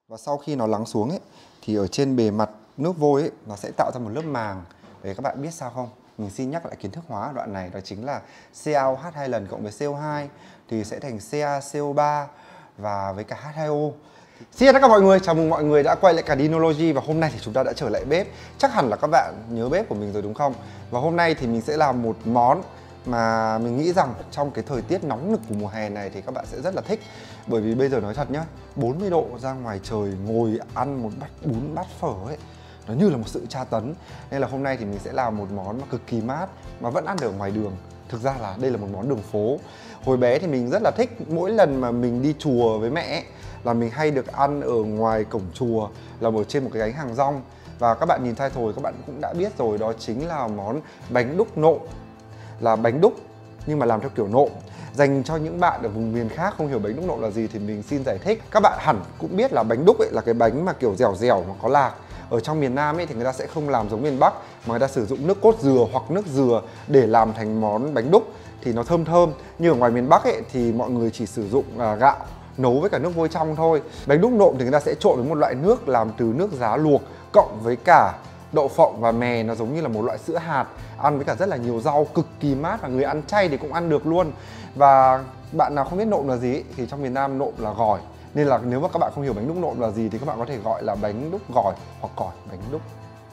Và sau khi nó lắng xuống ấy, thì ở trên bề mặt nước vôi ấy, nó sẽ tạo ra một lớp màng. Để các bạn biết sao không? Mình xin nhắc lại kiến thức hóa ở đoạn này, đó chính là CaOH 2 lần cộng với CO2 thì sẽ thành CaCO3 và với cả H2O. Xin chào tất cả mọi người, chào mừng mọi người đã quay lại cả Dinology. Và hôm nay thì chúng ta đã trở lại bếp. Chắc hẳn là các bạn nhớ bếp của mình rồi đúng không? Và hôm nay thì mình sẽ làm một món mà mình nghĩ rằng trong cái thời tiết nóng nực của mùa hè này thì các bạn sẽ rất là thích. Bởi vì bây giờ nói thật nhá, 40 độ ra ngoài trời ngồi ăn một bát bún bát phở ấy, nó như là một sự tra tấn. Nên là hôm nay thì mình sẽ làm một món mà cực kỳ mát mà vẫn ăn được ở ngoài đường. Thực ra là đây là một món đường phố. Hồi bé thì mình rất là thích, mỗi lần mà mình đi chùa với mẹ ấy, là mình hay được ăn ở ngoài cổng chùa, là ở trên một cái gánh hàng rong. Và các bạn nhìn thay rồi các bạn cũng đã biết rồi, đó chính là món bánh đúc nộm. Là bánh đúc nhưng mà làm theo kiểu nộm. Dành cho những bạn ở vùng miền khác không hiểu bánh đúc nộm là gì thì mình xin giải thích. Các bạn hẳn cũng biết là bánh đúc ấy là cái bánh mà kiểu dẻo dẻo mà có lạc. Ở trong miền Nam ấy thì người ta sẽ không làm giống miền Bắc, mà người ta sử dụng nước cốt dừa hoặc nước dừa để làm thành món bánh đúc thì nó thơm thơm. Nhưng ở ngoài miền Bắc ấy thì mọi người chỉ sử dụng gạo nấu với cả nước vôi trong thôi. Bánh đúc nộm thì người ta sẽ trộn với một loại nước làm từ nước giá luộc cộng với cả đậu phộng và mè, nó giống như là một loại sữa hạt, ăn với cả rất là nhiều rau, cực kỳ mát và người ăn chay thì cũng ăn được luôn. Và bạn nào không biết nộm là gì ấy, thì trong miền Nam nộm là gỏi. Nên là nếu mà các bạn không hiểu bánh đúc nộm là gì thì các bạn có thể gọi là bánh đúc gỏi hoặc gỏi bánh đúc.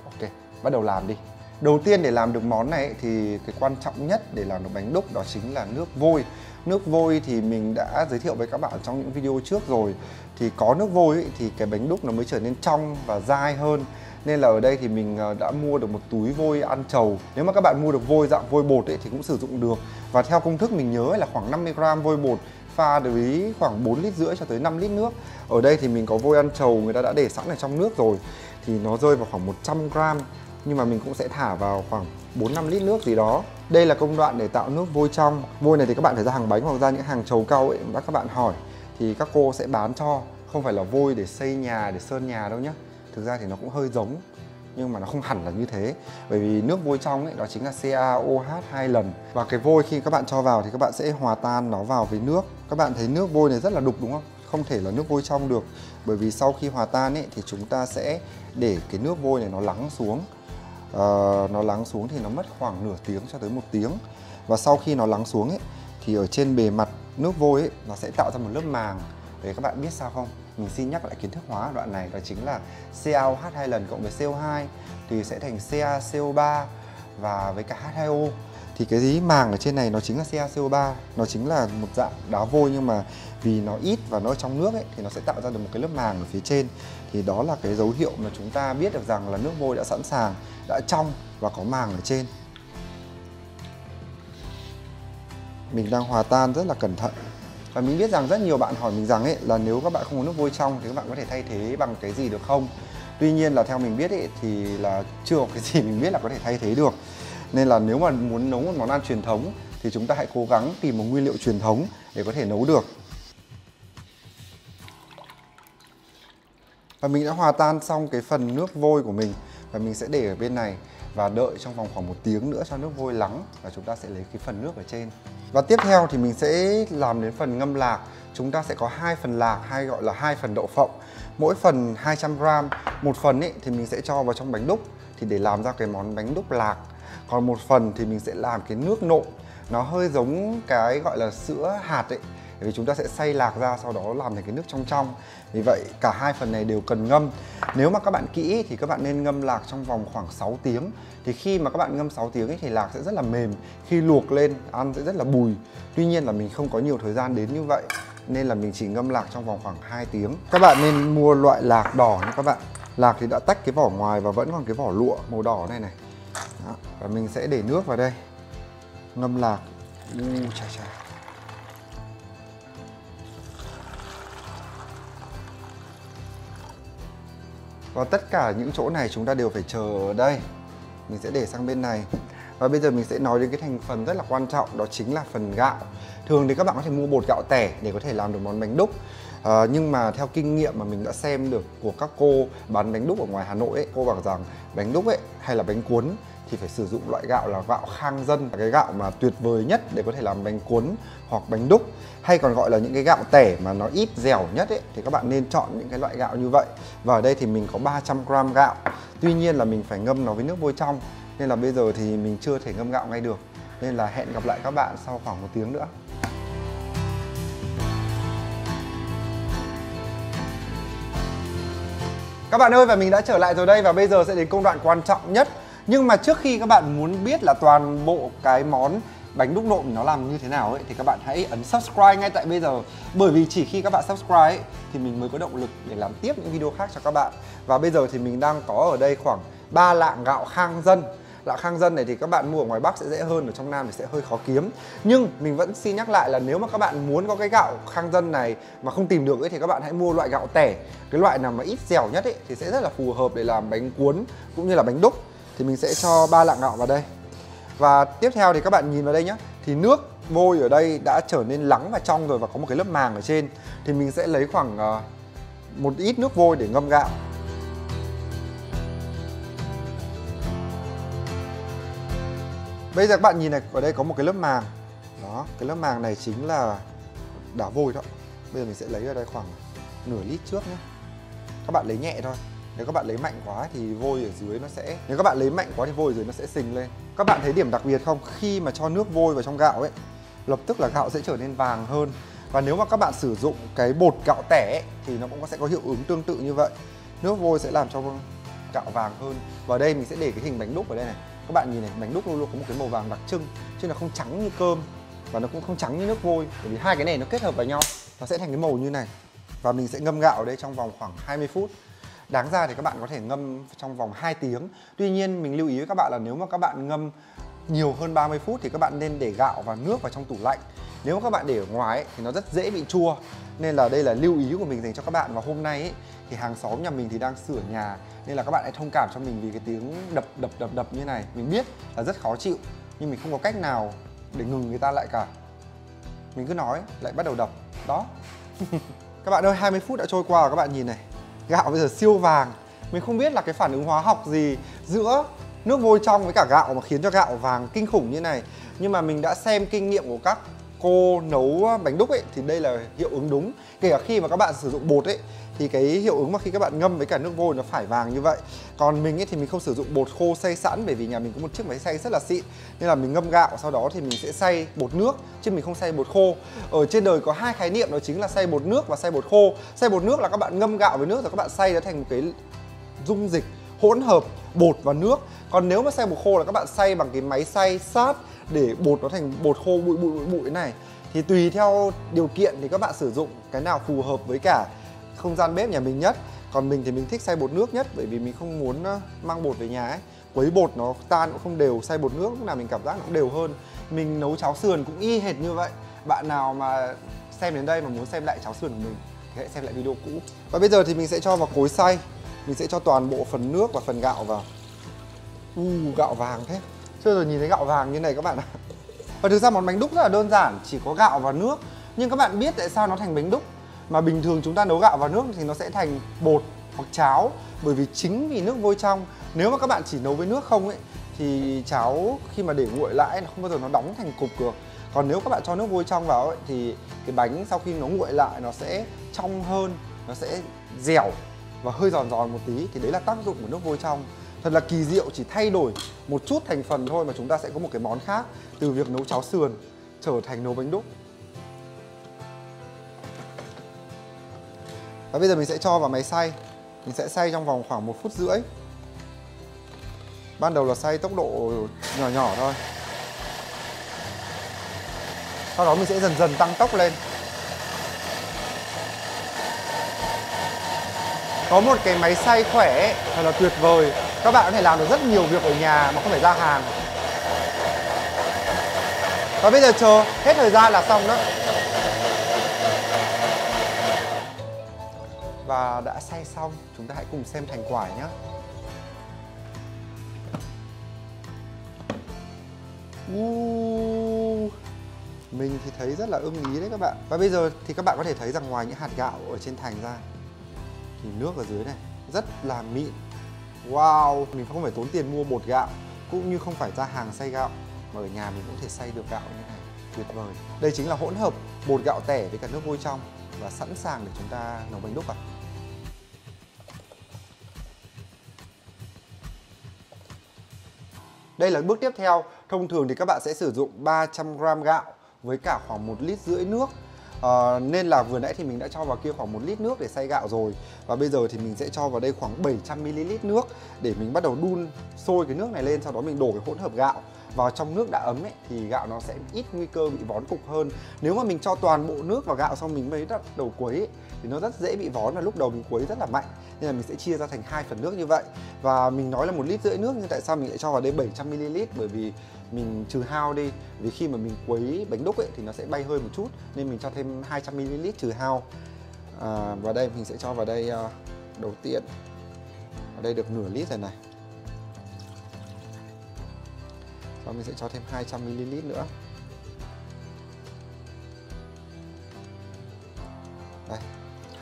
Ok, bắt đầu làm đi. Đầu tiên để làm được món này ấy, thì cái quan trọng nhất để làm được bánh đúc đó chính là nước vôi. Nước vôi thì mình đã giới thiệu với các bạn trong những video trước rồi. Thì có nước vôi ấy, thì cái bánh đúc nó mới trở nên trong và dai hơn. Nên là ở đây thì mình đã mua được một túi vôi ăn trầu. Nếu mà các bạn mua được vôi dạng vôi bột ấy, thì cũng sử dụng được. Và theo công thức mình nhớ là khoảng 50g vôi bột pha với khoảng 4,5 lít cho tới 5 lít nước. Ở đây thì mình có vôi ăn trầu người ta đã để sẵn ở trong nước rồi. Thì nó rơi vào khoảng 100g. Nhưng mà mình cũng sẽ thả vào khoảng 4-5 lít nước gì đó. Đây là công đoạn để tạo nước vôi trong. Vôi này thì các bạn phải ra hàng bánh hoặc ra những hàng trầu cau ấy, các bạn hỏi thì các cô sẽ bán cho. Không phải là vôi để xây nhà, để sơn nhà đâu nhé. Thực ra thì nó cũng hơi giống nhưng mà nó không hẳn là như thế. Bởi vì nước vôi trong ấy đó chính là CaOH 2 lần. Và cái vôi khi các bạn cho vào thì các bạn sẽ hòa tan nó vào với nước. Các bạn thấy nước vôi này rất là đục đúng không? Không thể là nước vôi trong được. Bởi vì sau khi hòa tan ấy thì chúng ta sẽ để cái nước vôi này nó lắng xuống. Nó lắng xuống thì nó mất khoảng nửa tiếng cho tới 1 tiếng. Và sau khi nó lắng xuống ấy thì ở trên bề mặt nước vôi ấy nó sẽ tạo ra một lớp màng. Để các bạn biết sao không? Mình xin nhắc lại kiến thức hóa ở đoạn này, đó chính là CaOH 2 lần cộng với CO2 thì sẽ thành CaCO3 và với cả H2O. Thì cái màng ở trên này nó chính là CaCO3, nó chính là một dạng đá vôi nhưng mà vì nó ít và nó ở trong nước ấy thì nó sẽ tạo ra được một cái lớp màng ở phía trên. Thì đó là cái dấu hiệu mà chúng ta biết được rằng là nước vôi đã sẵn sàng, đã trong và có màng ở trên. Mình đang hòa tan rất là cẩn thận. Và mình biết rằng rất nhiều bạn hỏi mình rằng ấy là nếu các bạn không có nước vôi trong thì các bạn có thể thay thế bằng cái gì được không? Tuy nhiên là theo mình biết ấy thì là chưa có cái gì mình biết là có thể thay thế được. Nên là nếu mà muốn nấu một món ăn truyền thống thì chúng ta hãy cố gắng tìm một nguyên liệu truyền thống để có thể nấu được. Và mình đã hòa tan xong cái phần nước vôi của mình và mình sẽ để ở bên này và đợi trong vòng khoảng 1 tiếng nữa cho nước vôi lắng và chúng ta sẽ lấy cái phần nước ở trên. Và tiếp theo thì mình sẽ làm đến phần ngâm lạc. Chúng ta sẽ có 2 phần lạc hay gọi là 2 phần đậu phộng. Mỗi phần 200g. Một phần ấy thì mình sẽ cho vào trong bánh đúc thì để làm ra cái món bánh đúc lạc. Còn một phần thì mình sẽ làm cái nước nộm. Nó hơi giống cái gọi là sữa hạt ấy. Vì chúng ta sẽ xay lạc ra sau đó làm thành cái nước trong trong. Vì vậy cả 2 phần này đều cần ngâm. Nếu mà các bạn kỹ thì các bạn nên ngâm lạc trong vòng khoảng 6 tiếng. Thì khi mà các bạn ngâm 6 tiếng ấy, thì lạc sẽ rất là mềm. Khi luộc lên ăn sẽ rất là bùi. Tuy nhiên là mình không có nhiều thời gian đến như vậy nên là mình chỉ ngâm lạc trong vòng khoảng 2 tiếng. Các bạn nên mua loại lạc đỏ nha các bạn. Lạc thì đã tách cái vỏ ngoài và vẫn còn cái vỏ lụa màu đỏ này này. Đó. Và mình sẽ để nước vào đây. Ngâm lạc. Chà chà. Và tất cả những chỗ này chúng ta đều phải chờ ở đây. Mình sẽ để sang bên này. Và bây giờ mình sẽ nói đến cái thành phần rất là quan trọng, đó chính là phần gạo. Thường thì các bạn có thể mua bột gạo tẻ để có thể làm được món bánh đúc. Nhưng mà theo kinh nghiệm mà mình đã xem được của các cô bán bánh đúc ở ngoài Hà Nội ấy, cô bảo rằng bánh đúc ấy hay là bánh cuốn thì phải sử dụng loại gạo là gạo Khang Dân, cái gạo mà tuyệt vời nhất để có thể làm bánh cuốn hoặc bánh đúc, hay còn gọi là những cái gạo tẻ mà nó ít dẻo nhất ấy, thì các bạn nên chọn những cái loại gạo như vậy. Và ở đây thì mình có 300g gạo. Tuy nhiên là mình phải ngâm nó với nước vôi trong, nên là bây giờ thì mình chưa thể ngâm gạo ngay được. Nên là hẹn gặp lại các bạn sau khoảng 1 tiếng nữa. Các bạn ơi, và mình đã trở lại rồi đây, và bây giờ sẽ đến công đoạn quan trọng nhất. Nhưng mà trước khi các bạn muốn biết là toàn bộ cái món bánh đúc nộm nó làm như thế nào ấy, thì các bạn hãy ấn subscribe ngay tại bây giờ. Bởi vì chỉ khi các bạn subscribe ấy, thì mình mới có động lực để làm tiếp những video khác cho các bạn. Và bây giờ thì mình đang có ở đây khoảng 3 lạng gạo Khang Dân. Gạo Khang Dân này thì các bạn mua ở ngoài Bắc sẽ dễ hơn, ở trong Nam thì sẽ hơi khó kiếm. Nhưng mình vẫn xin nhắc lại là nếu mà các bạn muốn có cái gạo Khang Dân này mà không tìm được ấy, thì các bạn hãy mua loại gạo tẻ. Cái loại nào mà ít dẻo nhất ấy, thì sẽ rất là phù hợp để làm bánh cuốn cũng như là bánh đúc. Thì mình sẽ cho 3 lạng gạo vào đây. Và tiếp theo thì các bạn nhìn vào đây nhé. Thì nước vôi ở đây đã trở nên lắng và trong rồi, và có một cái lớp màng ở trên. Thì mình sẽ lấy khoảng một ít nước vôi để ngâm gạo. Bây giờ các bạn nhìn này, ở đây có một cái lớp màng. Đó, cái lớp màng này chính là đá vôi đó. Bây giờ mình sẽ lấy ở đây khoảng nửa lít trước nhé. Các bạn lấy nhẹ thôi. Nếu các bạn lấy mạnh quá thì vôi ở dưới nó sẽ... Nếu các bạn lấy mạnh quá thì vôi ở dưới nó sẽ sình lên. Các bạn thấy điểm đặc biệt không? Khi mà cho nước vôi vào trong gạo ấy, lập tức là gạo sẽ trở nên vàng hơn. Và nếu mà các bạn sử dụng cái bột gạo tẻ ấy, thì nó cũng sẽ có hiệu ứng tương tự như vậy. Nước vôi sẽ làm cho gạo vàng hơn. Và đây mình sẽ để cái hình bánh đúc ở đây này. Các bạn nhìn này, bánh đúc luôn luôn có một cái màu vàng đặc trưng, chứ nó không trắng như cơm và nó cũng không trắng như nước vôi. Bởi vì hai cái này nó kết hợp vào nhau, nó sẽ thành cái màu như này. Và mình sẽ ngâm gạo ở đây trong vòng khoảng 20 phút. Đáng ra thì các bạn có thể ngâm trong vòng 2 tiếng. Tuy nhiên mình lưu ý với các bạn là nếu mà các bạn ngâm nhiều hơn 30 phút thì các bạn nên để gạo và nước vào trong tủ lạnh. Nếu mà các bạn để ở ngoài ấy, thì nó rất dễ bị chua. Nên là đây là lưu ý của mình dành cho các bạn. Và hôm nay ấy, thì hàng xóm nhà mình thì đang sửa nhà, nên là các bạn hãy thông cảm cho mình vì cái tiếng đập như này. Mình biết là rất khó chịu, nhưng mình không có cách nào để ngừng người ta lại cả. Mình cứ nói lại bắt đầu đập. Đó. Các bạn ơi, 20 phút đã trôi qua rồi, các bạn nhìn này. Gạo bây giờ siêu vàng. Mình không biết là cái phản ứng hóa học gì giữa nước vôi trong với cả gạo mà khiến cho gạo vàng kinh khủng như này. Nhưng mà mình đã xem kinh nghiệm của các cô nấu bánh đúc ấy, thì đây là hiệu ứng đúng. Kể cả khi mà các bạn sử dụng bột ấy, thì cái hiệu ứng mà khi các bạn ngâm với cả nước vôi nó phải vàng như vậy. Còn mình ấy thì mình không sử dụng bột khô xay sẵn, bởi vì nhà mình có một chiếc máy xay rất là xịn. Nên là mình ngâm gạo, sau đó thì mình sẽ xay bột nước, chứ mình không xay bột khô. Ở trên đời có hai khái niệm, đó chính là xay bột nước và xay bột khô. Xay bột nước là các bạn ngâm gạo với nước rồi các bạn xay nó thành một cái dung dịch hỗn hợp bột và nước. Còn nếu mà xay bột khô là các bạn xay bằng cái máy xay sát để bột nó thành bột khô bụi thế này. Thì tùy theo điều kiện thì các bạn sử dụng cái nào phù hợp với cả không gian bếp nhà mình nhất. Còn mình thì mình thích xay bột nước nhất, bởi vì mình không muốn mang bột về nhà ấy, quấy bột nó tan cũng không đều. Xay bột nước lúc nào mình cảm giác nó cũng đều hơn. Mình nấu cháo sườn cũng y hệt như vậy. Bạn nào mà xem đến đây mà muốn xem lại cháo sườn của mình thì hãy xem lại video cũ. Và bây giờ thì mình sẽ cho vào cối xay. Mình sẽ cho toàn bộ phần nước và phần gạo vào. Gạo vàng thế. Chưa rồi nhìn thấy gạo vàng như này các bạn ạ. Và thực ra món bánh đúc rất là đơn giản, chỉ có gạo và nước. Nhưng các bạn biết tại sao nó thành bánh đúc? Mà bình thường chúng ta nấu gạo và nước thì nó sẽ thành bột hoặc cháo. Bởi vì chính vì nước vôi trong. Nếu mà các bạn chỉ nấu với nước không ấy, thì cháo khi mà để nguội lại nó không bao giờ nó đóng thành cục được. Còn nếu các bạn cho nước vôi trong vào ấy, thì cái bánh sau khi nó nguội lại nó sẽ trong hơn, nó sẽ dẻo và hơi giòn giòn một tí. Thì đấy là tác dụng của nước vôi trong. Thật là kỳ diệu, chỉ thay đổi một chút thành phần thôi mà chúng ta sẽ có một cái món khác. Từ việc nấu cháo sườn trở thành nấu bánh đúc. Và bây giờ mình sẽ cho vào máy xay. Mình sẽ xay trong vòng khoảng 1 phút rưỡi. Ban đầu là xay tốc độ nhỏ nhỏ thôi. Sau đó mình sẽ dần dần tăng tốc lên. Có một cái máy xay khỏe thật là tuyệt vời. Các bạn có thể làm được rất nhiều việc ở nhà mà không phải ra hàng. Và bây giờ chờ hết thời gian là xong đó. Và đã xay xong, chúng ta hãy cùng xem thành quả nhé. Mình thì thấy rất là ưng ý đấy các bạn. Và bây giờ thì các bạn có thể thấy rằng ngoài những hạt gạo ở trên thành ra thì nước ở dưới này rất là mịn. Wow, mình không phải tốn tiền mua bột gạo cũng như không phải ra hàng xay gạo mà ở nhà mình cũng có thể xay được gạo như thế này, tuyệt vời. Đây chính là hỗn hợp bột gạo tẻ với cả nước vôi trong và sẵn sàng để chúng ta nấu bánh đúc ạ. Đây là bước tiếp theo. Thông thường thì các bạn sẽ sử dụng 300g gạo với cả khoảng 1,5 lít nước. Nên là vừa nãy thì mình đã cho vào kia khoảng 1 lít nước để xay gạo rồi. Và bây giờ thì mình sẽ cho vào đây khoảng 700ml nước để mình bắt đầu đun sôi cái nước này lên. Sau đó mình đổ cái hỗn hợp gạo vào trong nước đã ấm ấy, thì gạo nó sẽ ít nguy cơ bị vón cục hơn. Nếu mà mình cho toàn bộ nước vào gạo xong mình mới bắt đầu quấy ấy, thì nó rất dễ bị vón và lúc đầu mình quấy rất là mạnh. Nên là mình sẽ chia ra thành 2 phần nước như vậy. Và mình nói là 1,5 lít nước, nhưng tại sao mình lại cho vào đây 700ml? Bởi vì mình trừ hao đi. Vì khi mà mình quấy bánh đúc ấy thì nó sẽ bay hơi một chút, nên mình cho thêm 200ml trừ hao. Và đây mình sẽ cho vào đây đầu tiên. Ở đây được nửa lít rồi này. Và mình sẽ cho thêm 200ml nữa. Đây,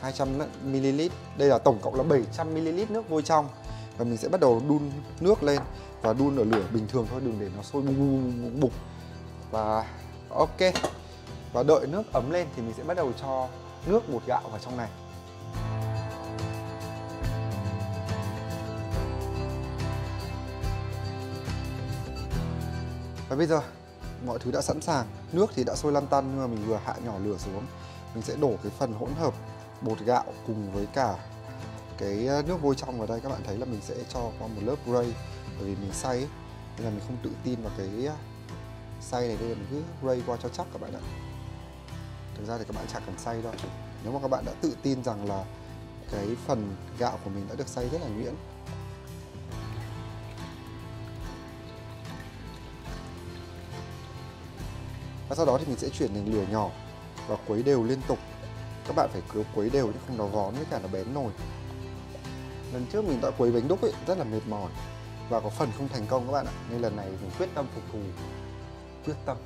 200ml. Đây là tổng cộng là 700ml nước vôi trong. Và mình sẽ bắt đầu đun nước lên và đun ở lửa bình thường thôi, đừng để nó sôi bùng bùng. Và ok. Và đợi nước ấm lên thì mình sẽ bắt đầu cho nước bột gạo vào trong này. Và bây giờ mọi thứ đã sẵn sàng. Nước thì đã sôi lăn tăn nhưng mà mình vừa hạ nhỏ lửa xuống. Mình sẽ đổ cái phần hỗn hợp bột gạo cùng với cả cái nước vôi trong vào đây. Các bạn thấy là mình sẽ cho qua một lớp gray, bởi vì mình xay ấy, nên là mình không tự tin vào cái xay này. Đây là mình cứ gray qua cho chắc các bạn ạ. Thực ra thì các bạn chẳng cần xay đâu. Nếu mà các bạn đã tự tin rằng là cái phần gạo của mình đã được xay rất là nhuyễn. Và sau đó thì mình sẽ chuyển thành lửa nhỏ và khuấy đều liên tục. Các bạn phải cứ khuấy đều chứ không nó vón với cả nó bén nồi. Lần trước mình đã quấy bánh đúc ấy, rất là mệt mỏi và có phần không thành công các bạn ạ. Nên lần này mình quyết tâm phục thù. Quyết tâm.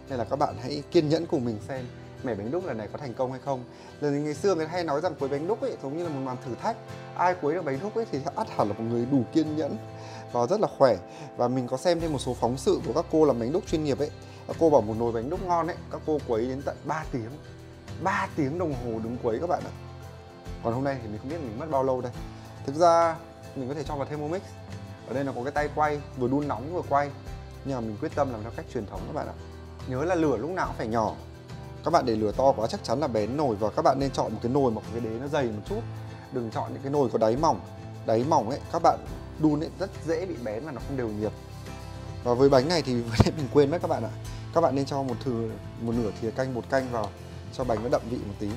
Nên là các bạn hãy kiên nhẫn cùng mình xem mẻ bánh đúc lần này có thành công hay không. Lần ngày xưa người hay nói rằng quấy bánh đúc ấy giống như là một màn thử thách. Ai quấy được bánh đúc ấy thì ắt hẳn là một người đủ kiên nhẫn và rất là khỏe. Và mình có xem thêm một số phóng sự của các cô làm bánh đúc chuyên nghiệp ấy. Các cô bảo một nồi bánh đúc ngon ấy, các cô quấy đến tận 3 tiếng. 3 tiếng đồng hồ đứng quấy các bạn ạ. Còn hôm nay thì mình không biết mình mất bao lâu đây. Thực ra mình có thể cho vào Thermomix. Ở đây nó có cái tay quay, vừa đun nóng vừa quay. Nhưng mà mình quyết tâm làm theo cách truyền thống các bạn ạ. Nhớ là lửa lúc nào cũng phải nhỏ. Các bạn để lửa to quá chắc chắn là bén nồi. Và các bạn nên chọn một cái nồi mà có cái đế nó dày một chút. Đừng chọn những cái nồi có đáy mỏng. Đáy mỏng ấy, các bạn đun ấy rất dễ bị bén và nó không đều nhiệt. Và với bánh này thì vừa nãy mình quên mất các bạn ạ. Các bạn nên cho một nửa thìa canh, bột canh vào cho bánh nó đậm vị một tí.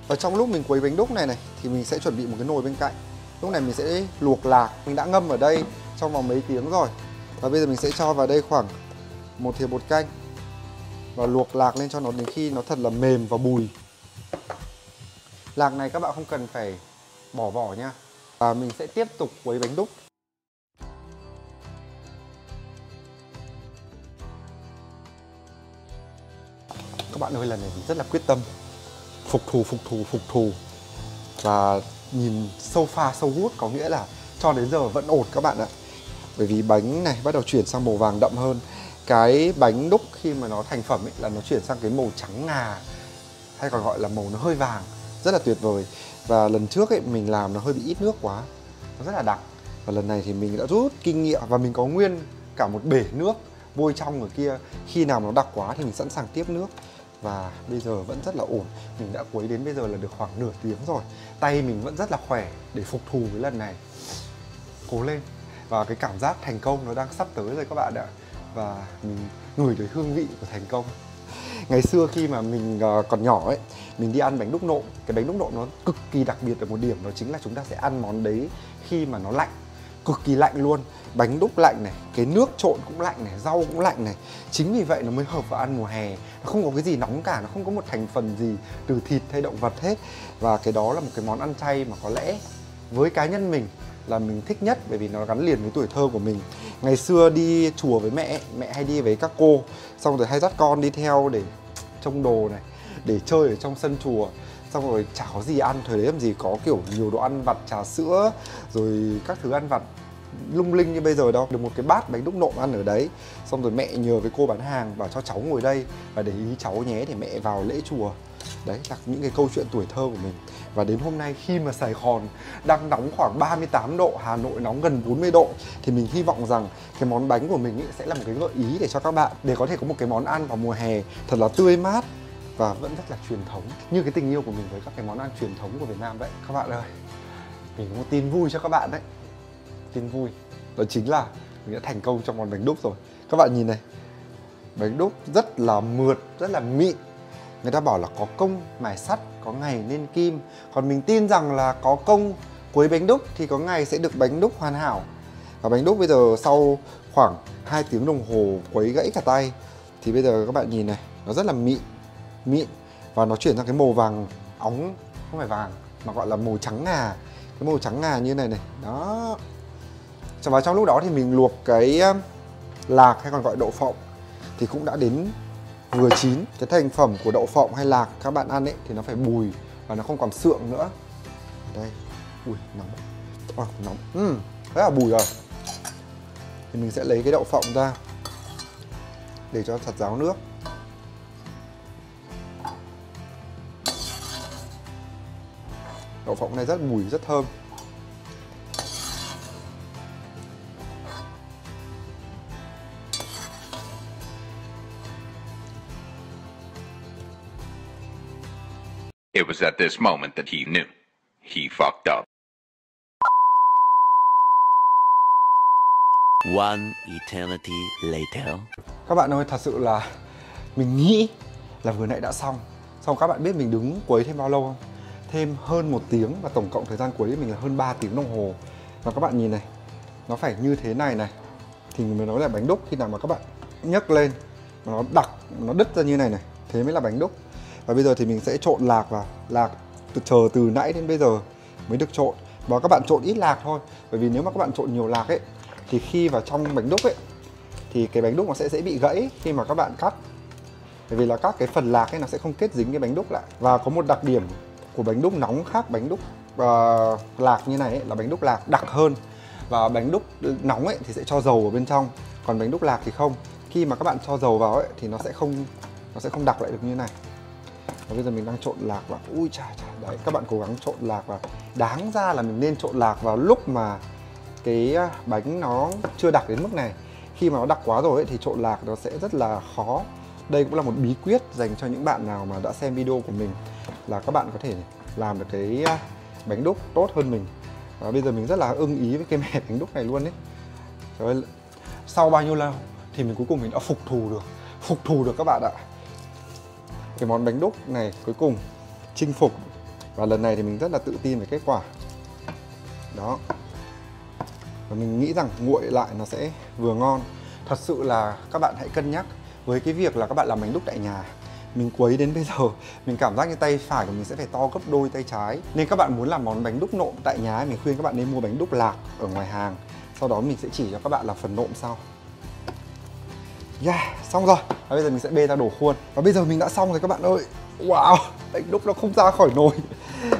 Và trong lúc mình quấy bánh đúc này thì mình sẽ chuẩn bị một cái nồi bên cạnh. Lúc này mình sẽ luộc lạc. Mình đã ngâm ở đây trong vòng mấy tiếng rồi. Và bây giờ mình sẽ cho vào đây khoảng 1 thìa bột canh và luộc lạc lên cho nó đến khi nó thật là mềm và bùi. Lạc này các bạn không cần phải bỏ vỏ nha. Và mình sẽ tiếp tục quấy bánh đúc. Các bạn ơi, lần này mình rất là quyết tâm. Phục thù. Và nhìn so far so good, có nghĩa là cho đến giờ vẫn ổn các bạn ạ. Bởi vì bánh này bắt đầu chuyển sang màu vàng đậm hơn. Cái bánh đúc khi mà nó thành phẩm ấy là nó chuyển sang cái màu trắng ngà, hay còn gọi là màu nó hơi vàng, rất là tuyệt vời. Và lần trước ấy mình làm nó hơi bị ít nước quá, nó rất là đặc. Và lần này thì mình đã rút kinh nghiệm và mình có nguyên cả một bể nước vôi trong ở kia. Khi nào nó đặc quá thì mình sẵn sàng tiếp nước. Và bây giờ vẫn rất là ổn. Mình đã quấy đến bây giờ là được khoảng nửa tiếng rồi. Tay mình vẫn rất là khỏe để phục thù với lần này. Cố lên. Và cái cảm giác thành công nó đang sắp tới rồi các bạn ạ. Và mình ngửi được hương vị của thành công. Ngày xưa khi mà mình còn nhỏ ấy, mình đi ăn bánh đúc nộm. Cái bánh đúc nộm nó cực kỳ đặc biệt ở một điểm, đó chính là chúng ta sẽ ăn món đấy khi mà nó lạnh. Cực kỳ lạnh luôn. Bánh đúc lạnh này, cái nước trộn cũng lạnh này, rau cũng lạnh này. Chính vì vậy nó mới hợp vào ăn mùa hè. Nó không có cái gì nóng cả, nó không có một thành phần gì từ thịt hay động vật hết. Và cái đó là một cái món ăn chay mà có lẽ với cá nhân mình là mình thích nhất, bởi vì nó gắn liền với tuổi thơ của mình. Ngày xưa đi chùa với mẹ hay đi với các cô, xong rồi hay dắt con đi theo để trông đồ này, để chơi ở trong sân chùa. Xong rồi chả có gì ăn, thời đấy làm gì có kiểu nhiều đồ ăn vặt, trà sữa rồi các thứ ăn vặt lung linh như bây giờ đâu. Được một cái bát bánh đúc nộm ăn ở đấy. Xong rồi mẹ nhờ cái cô bán hàng bảo cho cháu ngồi đây và để ý cháu nhé, để mẹ vào lễ chùa. Đấy là những cái câu chuyện tuổi thơ của mình. Và đến hôm nay khi mà Sài Gòn đang nóng khoảng 38 độ, Hà Nội nóng gần 40 độ, thì mình hy vọng rằng cái món bánh của mình sẽ là một cái gợi ý để cho các bạn, để có thể có một cái món ăn vào mùa hè thật là tươi mát và vẫn rất là truyền thống, như cái tình yêu của mình với các cái món ăn truyền thống của Việt Nam vậy. Các bạn ơi, mình có một tin vui cho các bạn đấy. Tin vui đó chính là mình đã thành công trong món bánh đúc rồi. Các bạn nhìn này, bánh đúc rất là mượt, rất là mịn. Người ta bảo là có công mài sắt, có ngày nên kim. Còn mình tin rằng là có công quấy bánh đúc thì có ngày sẽ được bánh đúc hoàn hảo. Và bánh đúc bây giờ sau khoảng 2 tiếng đồng hồ quấy gãy cả tay, thì bây giờ các bạn nhìn này, nó rất là mịn và nó chuyển sang cái màu vàng óng, không phải vàng mà gọi là màu trắng ngà. Cái màu trắng ngà như này này, đó. Và trong lúc đó thì mình luộc cái lạc hay còn gọi đậu phộng thì cũng đã đến vừa chín. Cái thành phẩm của đậu phộng hay lạc các bạn ăn ấy thì nó phải bùi và nó không còn sượng nữa. Đây, ui nóng, nóng, rất là bùi rồi. Thì mình sẽ lấy cái đậu phộng ra để cho thật ráo nước. Đậu phộng này rất bùi, rất thơm. It was at this moment that he knew. He fucked up. One eternity later. Các bạn ơi, thật sự là mình nghĩ là vừa nãy đã xong. Xong các bạn biết mình đứng quấy thêm bao lâu không? Thêm hơn 1 tiếng và tổng cộng thời gian quấy mình là hơn 3 tiếng đồng hồ. Và các bạn nhìn này, nó phải như thế này này thì mới nói là bánh đúc. Khi nào mà các bạn nhấc lên mà nó đặc, nó đứt ra như này này, thế mới là bánh đúc. Và bây giờ thì mình sẽ trộn lạc vào. Lạc chờ từ nãy đến bây giờ mới được trộn. Và các bạn trộn ít lạc thôi. Bởi vì nếu mà các bạn trộn nhiều lạc ấy thì khi vào trong bánh đúc ấy thì cái bánh đúc nó sẽ dễ bị gãy khi mà các bạn cắt. Bởi vì là các cái phần lạc ấy nó sẽ không kết dính cái bánh đúc lại. Và có một đặc điểm của bánh đúc nóng khác bánh đúc lạc như này ấy, là bánh đúc lạc đặc hơn. Và bánh đúc nóng ấy thì sẽ cho dầu ở bên trong. Còn bánh đúc lạc thì không. Khi mà các bạn cho dầu vào ấy thì nó sẽ không đặc lại được như này. Và bây giờ mình đang trộn lạc vào. Ui chà, đấy, các bạn cố gắng trộn lạc vào. Đáng ra là mình nên trộn lạc vào lúc mà cái bánh nó chưa đặc đến mức này. Khi mà nó đặc quá rồi ấy, thì trộn lạc nó sẽ rất là khó. Đây cũng là một bí quyết dành cho những bạn nào mà đã xem video của mình, là các bạn có thể làm được cái bánh đúc tốt hơn mình. Và bây giờ mình rất là ưng ý với cái mẻ bánh đúc này luôn đấy. Trời ơi, sau bao nhiêu lâu thì mình cuối cùng mình đã phục thù được các bạn ạ. Cái món bánh đúc này cuối cùng chinh phục. Và lần này thì mình rất là tự tin về kết quả. Đó. Và mình nghĩ rằng nguội lại nó sẽ vừa ngon. Thật sự là các bạn hãy cân nhắc với cái việc là các bạn làm bánh đúc tại nhà. Mình quấy đến bây giờ mình cảm giác như tay phải của mình sẽ phải to gấp đôi tay trái. Nên các bạn muốn làm món bánh đúc nộm tại nhà, mình khuyên các bạn nên mua bánh đúc lạc ở ngoài hàng. Sau đó mình sẽ chỉ cho các bạn là phần nộm sau. Yeah, xong rồi. Và bây giờ mình sẽ bê ra đổ khuôn. Và bây giờ mình đã xong rồi các bạn ơi. Wow, bánh đúc nó không ra khỏi nồi.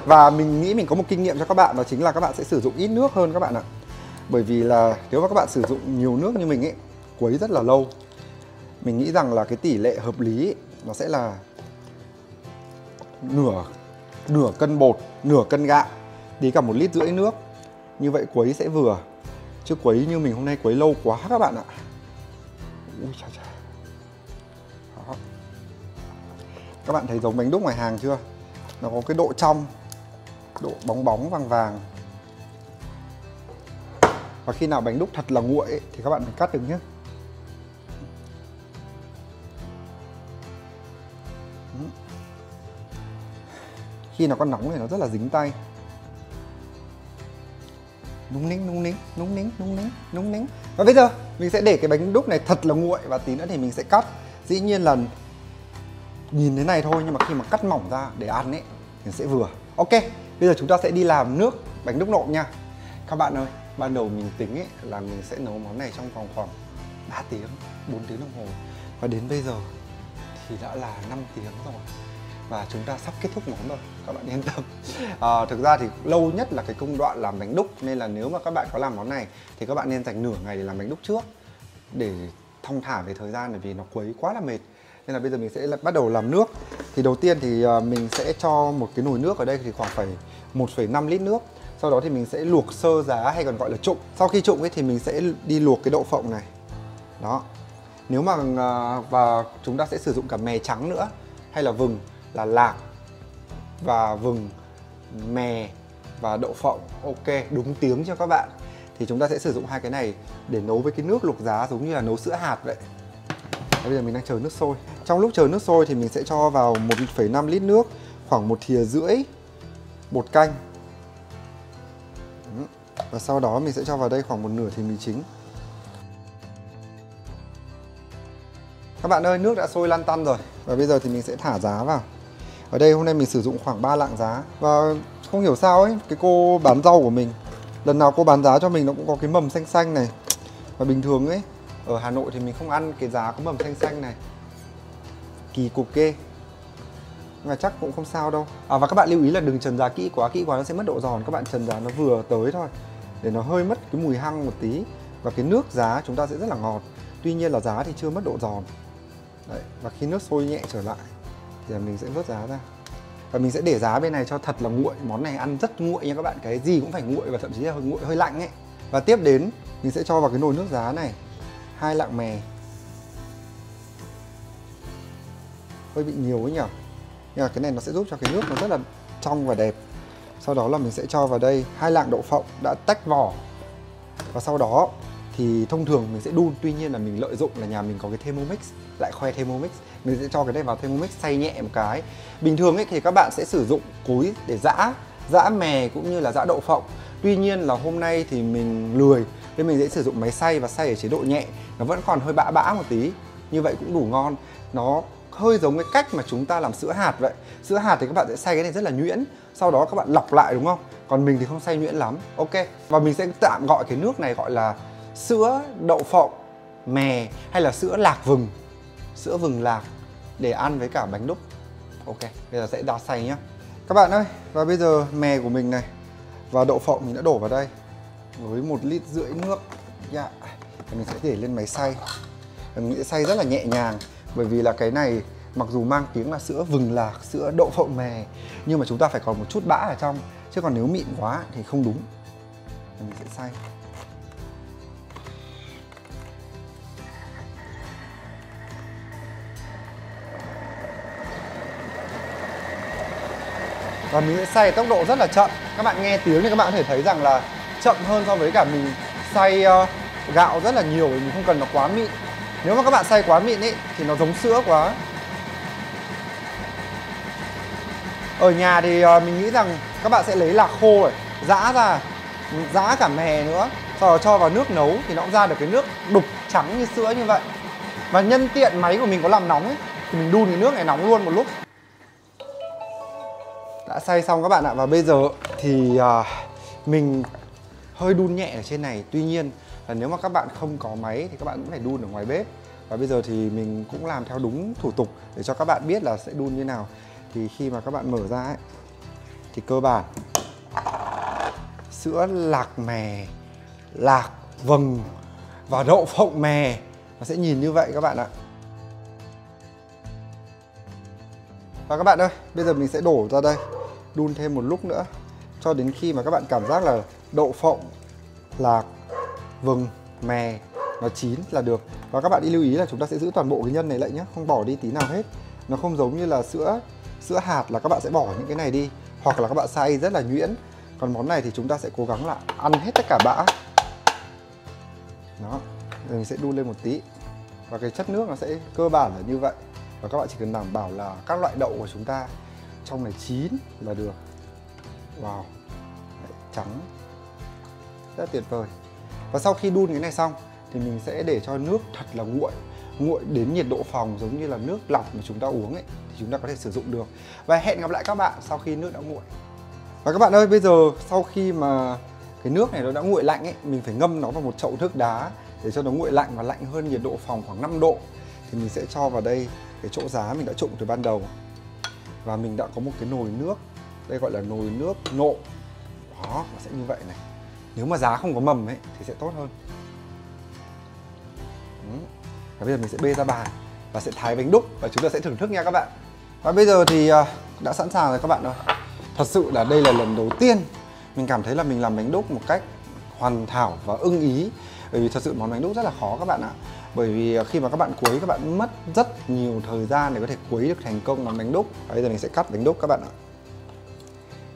Và mình nghĩ mình có một kinh nghiệm cho các bạn, đó chính là các bạn sẽ sử dụng ít nước hơn các bạn ạ. Bởi vì là nếu mà các bạn sử dụng nhiều nước như mình ấy, quấy rất là lâu. Mình nghĩ rằng là cái tỷ lệ hợp lý ấy, nó sẽ là nửa cân bột, nửa cân gạo đi cả 1,5 lít nước. Như vậy quấy sẽ vừa. Chứ quấy như mình hôm nay quấy lâu quá các bạn ạ. Ui chà chà. Đó. Các bạn thấy giống bánh đúc ngoài hàng chưa? Nó có cái độ trong, độ bóng bóng vàng vàng. Và khi nào bánh đúc thật là nguội ấy, thì các bạn cắt được nhé. Khi nó còn nóng thì nó rất là dính tay. Núng nính. Và bây giờ mình sẽ để cái bánh đúc này thật là nguội và tí nữa thì mình sẽ cắt. Dĩ nhiên là nhìn thế này thôi, nhưng mà khi mà cắt mỏng ra để ăn ấy thì sẽ vừa. Ok, bây giờ chúng ta sẽ đi làm nước bánh đúc nộm nha. Các bạn ơi, ban đầu mình tính ấy là mình sẽ nấu món này trong vòng khoảng 3 tiếng, 4 tiếng đồng hồ. Và đến bây giờ thì đã là 5 tiếng rồi. và chúng ta sắp kết thúc món rồi, các bạn yên tâm. Thực ra thì lâu nhất là cái công đoạn làm bánh đúc, nên là nếu mà các bạn có làm món này thì các bạn nên dành nửa ngày để làm bánh đúc trước để thong thả về thời gian, bởi vì nó quấy quá là mệt. Nên là bây giờ mình sẽ bắt đầu làm nước. Thì đầu tiên thì mình sẽ cho một cái nồi nước ở đây thì khoảng phải 1,5 lít nước. Sau đó thì mình sẽ luộc sơ giá hay còn gọi là trụng. Sau khi trụng ấy thì mình sẽ đi luộc cái đậu phộng này. Đó. Nếu mà và chúng ta sẽ sử dụng cả mè trắng nữa, hay là vừng, là lạc và vừng, mè và đậu phộng. Ok, đúng tiếng cho các bạn. Thì chúng ta sẽ sử dụng hai cái này để nấu với cái nước luộc giá, giống như là nấu sữa hạt vậy. Bây giờ mình đang chờ nước sôi. Trong lúc chờ nước sôi thì mình sẽ cho vào 1,5 lít nước, khoảng 1,5 thìa bột canh. Và sau đó mình sẽ cho vào đây khoảng 1/2 thìa mì chính. Các bạn ơi, nước đã sôi lăn tăn rồi. Và bây giờ thì mình sẽ thả giá vào. Ở đây hôm nay mình sử dụng khoảng 3 lạng giá. Và không hiểu sao ấy, cái cô bán rau của mình, lần nào cô bán giá cho mình nó cũng có cái mầm xanh xanh này. Và bình thường ấy, ở Hà Nội thì mình không ăn cái giá có mầm xanh xanh này. Kỳ cục ghê. Nhưng mà chắc cũng không sao đâu. Và các bạn lưu ý là đừng trần giá kỹ quá nó sẽ mất độ giòn. Các bạn trần giá nó vừa tới thôi, để nó hơi mất cái mùi hăng một tí. Và cái nước giá chúng ta sẽ rất là ngọt. Tuy nhiên là giá thì chưa mất độ giòn. Đấy. Và khi nước sôi nhẹ trở lại thì mình sẽ vớt giá ra. Và mình sẽ để giá bên này cho thật là nguội. Món này ăn rất nguội nha các bạn. Cái gì cũng phải nguội, và thậm chí là nguội hơi lạnh ấy. Và tiếp đến mình sẽ cho vào cái nồi nước giá này 2 lạng mè. Hơi bị nhiều ấy nhỉ. Nhưng mà cái này nó sẽ giúp cho cái nước nó rất là trong và đẹp. Sau đó là mình sẽ cho vào đây 2 lạng đậu phộng đã tách vỏ. Và sau đó thì thông thường mình sẽ đun. Tuy nhiên là mình lợi dụng là nhà mình có cái Thermomix, lại khoe Thermomix. Mình sẽ cho cái này vào Thermomix xay nhẹ một cái. Bình thường ấy thì các bạn sẽ sử dụng cối để giã mè cũng như là giã đậu phộng. Tuy nhiên là hôm nay thì mình lười, nên mình sẽ sử dụng máy xay và xay ở chế độ nhẹ. Nó vẫn còn hơi bã bã một tí, như vậy cũng đủ ngon. Nó hơi giống cái cách mà chúng ta làm sữa hạt vậy. Sữa hạt thì các bạn sẽ xay cái này rất là nhuyễn, sau đó các bạn lọc lại đúng không? Còn mình thì không xay nhuyễn lắm. Ok. Và mình sẽ tạm gọi cái nước này gọi là sữa đậu phộng mè, hay là sữa lạc vừng, sữa vừng lạc, để ăn với cả bánh đúc. Ok, bây giờ sẽ đào xay nhá. Các bạn ơi, và bây giờ mè của mình này và đậu phộng mình đã đổ vào đây với 1,5 lít nước. Yeah. Mình sẽ để lên máy xay. Mình sẽ xay rất là nhẹ nhàng, bởi vì là cái này mặc dù mang tiếng là sữa vừng lạc, sữa đậu phộng mè, nhưng mà chúng ta phải còn một chút bã ở trong. Chứ còn nếu mịn quá thì không đúng. Mình sẽ xay. Và mình sẽ xay tốc độ rất là chậm. Các bạn nghe tiếng thì các bạn có thể thấy rằng là chậm hơn so với cả mình xay gạo rất là nhiều, vì mình không cần nó quá mịn. Nếu mà các bạn xay quá mịn ấy thì nó giống sữa quá. Ở nhà thì mình nghĩ rằng các bạn sẽ lấy lạc khô này, giã ra, giã cả mè nữa, sau đó cho vào nước nấu thì nó cũng ra được cái nước đục trắng như sữa như vậy. Và nhân tiện máy của mình có làm nóng ấy, thì mình đun cái nước này nóng luôn một lúc. Đã xay xong các bạn ạ. Và bây giờ thì mình hơi đun nhẹ ở trên này. Tuy nhiên là nếu mà các bạn không có máy thì các bạn cũng phải đun ở ngoài bếp. Và bây giờ thì mình cũng làm theo đúng thủ tục để cho các bạn biết là sẽ đun như nào. Thì khi mà các bạn mở ra ấy, thì cơ bản sữa lạc mè, lạc vừng và đậu phộng mè nó sẽ nhìn như vậy các bạn ạ. Và các bạn ơi, bây giờ mình sẽ đổ ra đây, đun thêm một lúc nữa cho đến khi mà các bạn cảm giác là đậu phộng, lạc, vừng, mè nó chín là được. Và các bạn đi lưu ý là chúng ta sẽ giữ toàn bộ cái nhân này lại nhé, không bỏ đi tí nào hết. Nó không giống như là sữa hạt là các bạn sẽ bỏ những cái này đi, hoặc là các bạn xay rất là nhuyễn. Còn món này thì chúng ta sẽ cố gắng là ăn hết tất cả bã. Đó, rồi mình sẽ đun lên một tí. Và cái chất nước nó sẽ cơ bản là như vậy. Và các bạn chỉ cần đảm bảo là các loại đậu của chúng ta trong này chín là được. Wow, đấy, trắng, rất tuyệt vời. Và sau khi đun cái này xong thì mình sẽ để cho nước thật là nguội đến nhiệt độ phòng, giống như là nước lọc mà chúng ta uống ấy, thì chúng ta có thể sử dụng được. Và hẹn gặp lại các bạn sau khi nước đã nguội. Và các bạn ơi, bây giờ sau khi mà cái nước này nó đã nguội lạnh ấy, mình phải ngâm nó vào một chậu nước đá để cho nó nguội lạnh và lạnh hơn nhiệt độ phòng khoảng 5 độ. Thì mình sẽ cho vào đây cái chỗ giá mình đã trụng từ ban đầu. Và mình đã có một cái nồi nước, đây gọi là nồi nước nộm. Đó, nó sẽ như vậy này. Nếu mà giá không có mầm ấy thì sẽ tốt hơn. Và bây giờ mình sẽ bê ra bàn và sẽ thái bánh đúc và chúng ta sẽ thưởng thức nha các bạn. Và bây giờ thì đã sẵn sàng rồi các bạn ơi. Thật sự là đây là lần đầu tiên mình cảm thấy là mình làm bánh đúc một cách hoàn hảo và ưng ý. Bởi vì thật sự món bánh đúc rất là khó các bạn ạ. Bởi vì khi mà các bạn quấy, các bạn mất rất nhiều thời gian để có thể quấy được thành công món bánh đúc. Và bây giờ mình sẽ cắt bánh đúc các bạn ạ.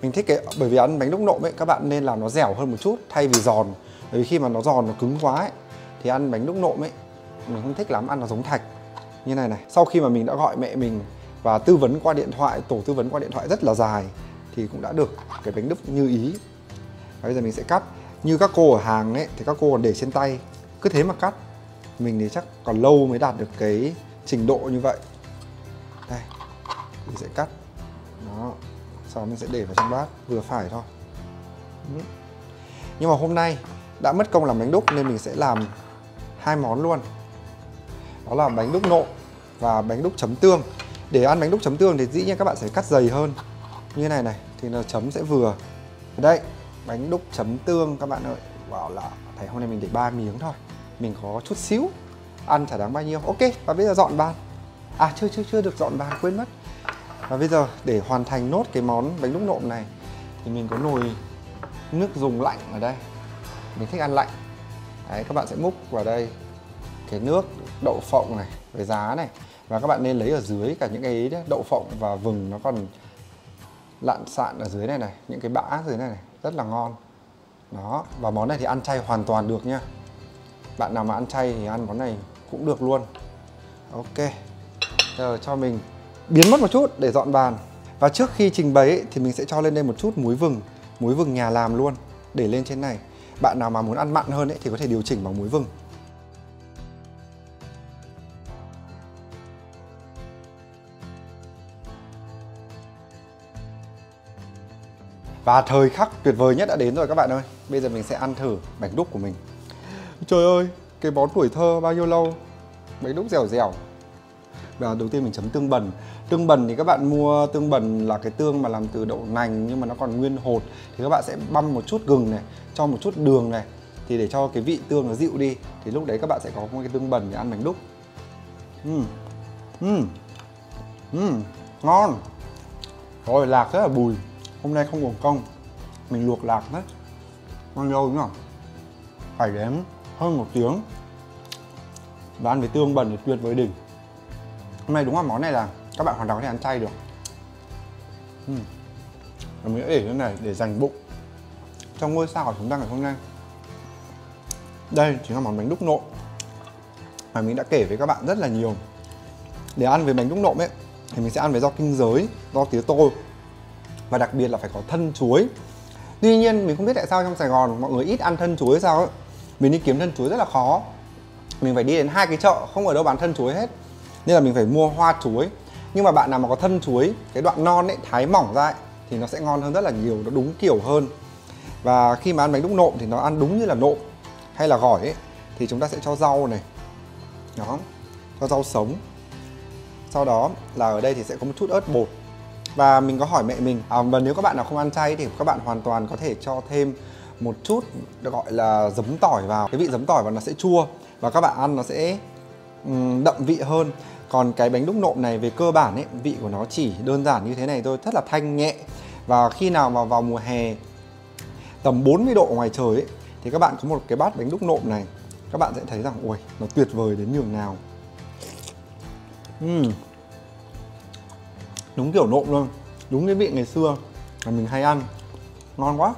Mình thích cái, bởi vì ăn bánh đúc nộm ấy, các bạn nên làm nó dẻo hơn một chút thay vì giòn. Bởi vì khi mà nó giòn, nó cứng quá ấy, thì ăn bánh đúc nộm ấy, mình không thích lắm, ăn nó giống thạch. Như này này, sau khi mà mình đã gọi mẹ mình và tư vấn qua điện thoại, tổ tư vấn qua điện thoại rất là dài, thì cũng đã được cái bánh đúc như ý. Và bây giờ mình sẽ cắt. Như các cô ở hàng ấy, thì các cô còn để trên tay, cứ thế mà cắt. Mình thì chắc còn lâu mới đạt được cái trình độ như vậy. Đây, mình sẽ cắt. Đó, sau đó mình sẽ để vào trong bát, vừa phải thôi. Nhưng mà hôm nay đã mất công làm bánh đúc nên mình sẽ làm hai món luôn. Đó là bánh đúc nộm và bánh đúc chấm tương. Để ăn bánh đúc chấm tương thì dĩ nhiên các bạn sẽ cắt dày hơn. Như thế này này, thì nó chấm sẽ vừa. Đây, bánh đúc chấm tương các bạn ơi. Wow, là thấy hôm nay mình để 3 miếng thôi. Mình có chút xíu, ăn chả đáng bao nhiêu. Ok, và bây giờ dọn bàn. À, chưa được dọn bàn, quên mất. Và bây giờ để hoàn thành nốt cái món bánh đúc nộm này thì mình có nồi nước dùng lạnh ở đây. Mình thích ăn lạnh. Đấy, các bạn sẽ múc vào đây cái nước đậu phộng này với giá này. Và các bạn nên lấy ở dưới cả những cái đậu phộng và vừng nó còn lặn xạn ở dưới này này, những cái bã dưới này này, rất là ngon. Đó, và món này thì ăn chay hoàn toàn được nha. Bạn nào mà ăn chay thì ăn món này cũng được luôn. Ok, giờ cho mình biến mất một chút để dọn bàn. Và trước khi trình bày ấy, thì mình sẽ cho lên đây một chút muối vừng nhà làm luôn, để lên trên này. Bạn nào mà muốn ăn mặn hơn ấy, thì có thể điều chỉnh bằng muối vừng. Và thời khắc tuyệt vời nhất đã đến rồi các bạn ơi. Bây giờ mình sẽ ăn thử bánh đúc của mình. Trời ơi, cái món tuổi thơ bao nhiêu lâu. Bánh đúc dẻo dẻo. Và đầu tiên mình chấm tương bần. Tương bần thì các bạn mua tương bần là cái tương mà làm từ đậu nành nhưng mà nó còn nguyên hột. Thì các bạn sẽ băm một chút gừng này, cho một chút đường này, thì để cho cái vị tương nó dịu đi. Thì lúc đấy các bạn sẽ có một cái tương bần để ăn bánh đúc. Ngon. Rồi, lạc rất là bùi. Hôm nay không uổng công, mình luộc lạc hết. Ngon lâu đúng không? Phải đến hơn 1 tiếng. Và ăn với tương bần thì tuyệt vời đỉnh. Hôm nay đúng là món này là các bạn hoàn toàn có thể ăn chay được. Và mình sẽ để cái này để dành bụng cho ngôi sao của chúng ta ngày hôm nay. Đây chính là món bánh đúc nộm mà mình đã kể với các bạn rất là nhiều. Để ăn với bánh đúc nộm ấy thì mình sẽ ăn với rau kinh giới, rau tía tô. Và đặc biệt là phải có thân chuối. Tuy nhiên mình không biết tại sao trong Sài Gòn mọi người ít ăn thân chuối sao ấy. Mình đi kiếm thân chuối rất là khó. Mình phải đi đến 2 cái chợ không ở đâu bán thân chuối hết. Nên là mình phải mua hoa chuối. Nhưng mà bạn nào mà có thân chuối, cái đoạn non ấy, thái mỏng ra ấy, thì nó sẽ ngon hơn rất là nhiều, nó đúng kiểu hơn. Và khi mà ăn bánh đúc nộm thì nó ăn đúng như là nộm hay là gỏi ấy, thì chúng ta sẽ cho rau này. Đó, cho rau sống. Sau đó là ở đây thì sẽ có một chút ớt bột. Và mình có hỏi mẹ mình, và nếu các bạn nào không ăn chay thì các bạn hoàn toàn có thể cho thêm một chút được gọi là giấm tỏi vào. Cái vị giấm tỏi vào nó sẽ chua và các bạn ăn nó sẽ đậm vị hơn. Còn cái bánh đúc nộm này về cơ bản ấy, vị của nó chỉ đơn giản như thế này thôi, rất là thanh nhẹ. Và khi nào mà vào mùa hè tầm 40 độ ngoài trời ấy, thì các bạn có một cái bát bánh đúc nộm này, các bạn sẽ thấy rằng ui, nó tuyệt vời đến nhường nào. Đúng kiểu nộm luôn, đúng cái vị ngày xưa mà mình hay ăn, ngon quá.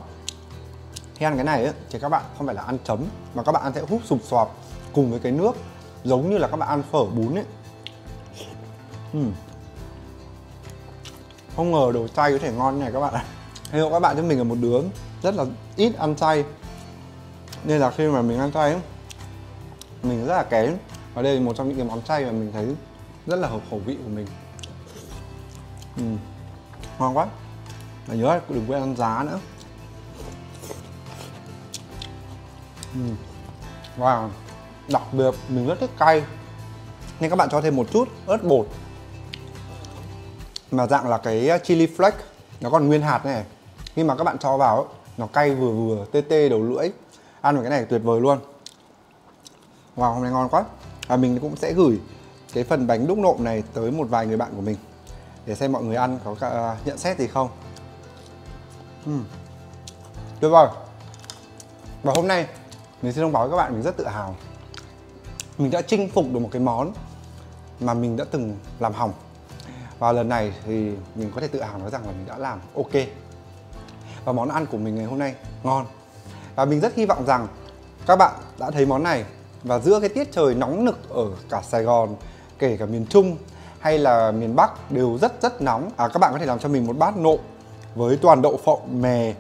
Khi ăn cái này ấy, thì các bạn không phải là ăn chấm mà các bạn ăn sẽ húp sụp xoạp cùng với cái nước, giống như là các bạn ăn phở bún ấy. Không ngờ đồ chay có thể ngon như này các bạn ạ. Hello các bạn, cho mình là một đứa rất là ít ăn chay, nên là khi mà mình ăn chay ấy, mình rất là kén. Và đây là một trong những cái món chay mà mình thấy rất là hợp khẩu vị của mình. Ngon quá. Và nhớ đừng quên ăn giá nữa. Và đặc biệt mình rất thích cay nên các bạn cho thêm một chút ớt bột. mà dạng là cái chili flake, nó còn nguyên hạt này. Khi mà các bạn cho vào ấy, nó cay vừa vừa, tê tê đầu lưỡi. Ăn với cái này tuyệt vời luôn. Wow, hôm nay ngon quá. Và mình cũng sẽ gửi cái phần bánh đúc nộm này tới một vài người bạn của mình để xem mọi người ăn có nhận xét gì không. Tuyệt vời. Và hôm nay mình xin thông báo với các bạn, mình rất tự hào. Mình đã chinh phục được một cái món mà mình đã từng làm hỏng. Và lần này thì mình có thể tự hào nói rằng là mình đã làm ok. Và món ăn của mình ngày hôm nay ngon. Và mình rất hy vọng rằng các bạn đã thấy món này. Và giữa cái tiết trời nóng nực ở cả Sài Gòn, kể cả miền Trung hay là miền Bắc đều rất nóng, các bạn có thể làm cho mình một bát nộm với toàn đậu phộng, mè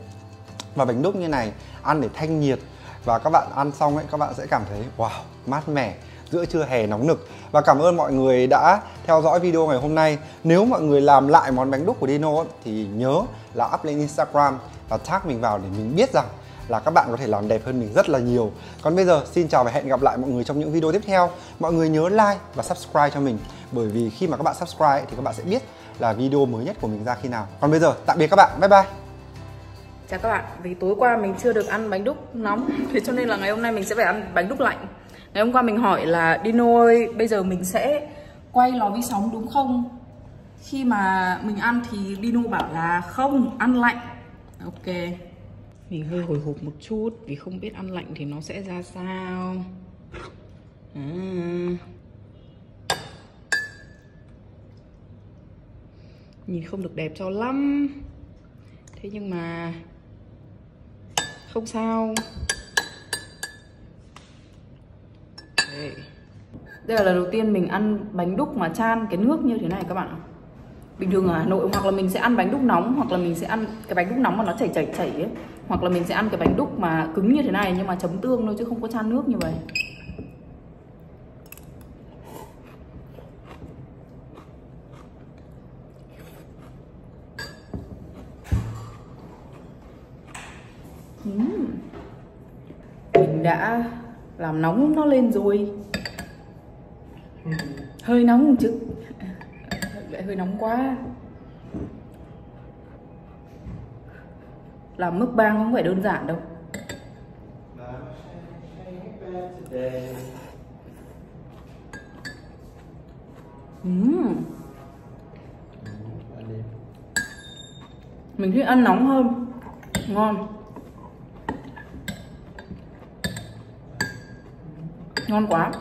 và bánh đúc như này, ăn để thanh nhiệt. Và các bạn ăn xong ấy, các bạn sẽ cảm thấy wow, mát mẻ giữa trưa hè nóng nực. Và cảm ơn mọi người đã theo dõi video ngày hôm nay. Nếu mọi người làm lại món bánh đúc của Dino ấy, thì nhớ là up lên Instagram và tag mình vào để mình biết rằng là các bạn có thể làm đẹp hơn mình rất là nhiều. Còn bây giờ xin chào và hẹn gặp lại mọi người trong những video tiếp theo. Mọi người nhớ like và subscribe cho mình, bởi vì khi mà các bạn subscribe ấy, thì các bạn sẽ biết là video mới nhất của mình ra khi nào. Còn bây giờ tạm biệt các bạn, bye bye. Chào các bạn, vì tối qua mình chưa được ăn bánh đúc nóng, thế cho nên là ngày hôm nay mình sẽ phải ăn bánh đúc lạnh. Ngày hôm qua mình hỏi là Dino ơi, bây giờ mình sẽ quay lò vi sóng đúng không? Khi mà mình ăn thì Dino bảo là không, ăn lạnh. Ok. Mình hơi hồi hộp một chút vì không biết ăn lạnh thì nó sẽ ra sao. Nhìn không được đẹp cho lắm. Thế nhưng mà không sao. Đây là lần đầu tiên mình ăn bánh đúc mà chan cái nước như thế này các bạn ạ. Bình thường ở Hà Nội hoặc là mình sẽ ăn bánh đúc nóng, hoặc là mình sẽ ăn cái bánh đúc nóng mà nó chảy ấy, hoặc là mình sẽ ăn cái bánh đúc mà cứng như thế này nhưng mà chấm tương thôi chứ không có chan nước như vậy. Mình đã làm nóng nó lên rồi. Hơi nóng một chút. Lại hơi nóng quá. Làm mukbang không phải đơn giản đâu. Mình thích ăn nóng hơn. Ngon. Ngon quá.